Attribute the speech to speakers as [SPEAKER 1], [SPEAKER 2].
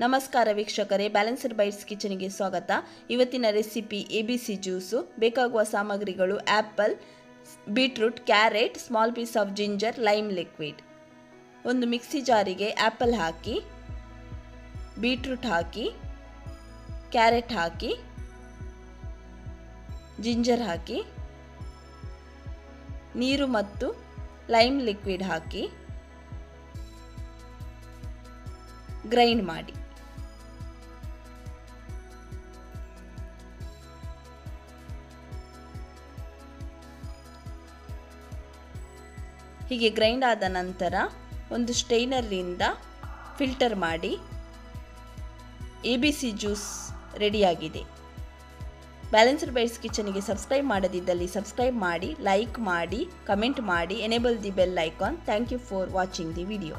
[SPEAKER 1] ನಮಸ್ಕಾರ ವೀಕ್ಷಕರೇ, balanced bites ಕಿಚನ್ಗೆ ಸ್ವಾಗತ. ಇವತ್ತಿನ ರೆಸಿಪಿ ABC ಜ್ಯೂಸು. ಬೇಕಾಗುವ ಸಾಮಗ್ರಿಗಳು: apple, beetroot, carrot, small piece of ginger, lime liquid. ಒಂದು ಮಿಕ್ಸಿ ಜಾರಿಗೆ ಆ್ಯಪಲ್ ಹಾಕಿ, ಬೀಟ್ರೂಟ್ ಹಾಕಿ, ಕ್ಯಾರೆಟ್ ಹಾಕಿ, ಜಿಂಜರ್ ಹಾಕಿ, ನೀರು ಮತ್ತು ಲೈಮ್ ಲಿಕ್ವಿಡ್ ಹಾಕಿ ಗ್ರೈಂಡ್ ಮಾಡಿ. ಹೀಗೆ ಗ್ರೈಂಡ್ ಆದ ನಂತರ ಒಂದು ಸ್ಟ್ರೈನರ್ನಿಂದ ಫಿಲ್ಟರ್ ಮಾಡಿ. ABC ಜ್ಯೂಸ್ ರೆಡಿಯಾಗಿದೆ. ಬ್ಯಾಲೆನ್ಸ್ಡ್ ಬೈಟ್ಸ್ ಕಿಚನ್ಗೆ ಸಬ್ಸ್ಕ್ರೈಬ್ ಮಾಡದಿದ್ದಲ್ಲಿ ಸಬ್ಸ್ಕ್ರೈಬ್ ಮಾಡಿ, ಲೈಕ್ ಮಾಡಿ, ಕಮೆಂಟ್ ಮಾಡಿ, enable the bell icon. Thank you for watching the video.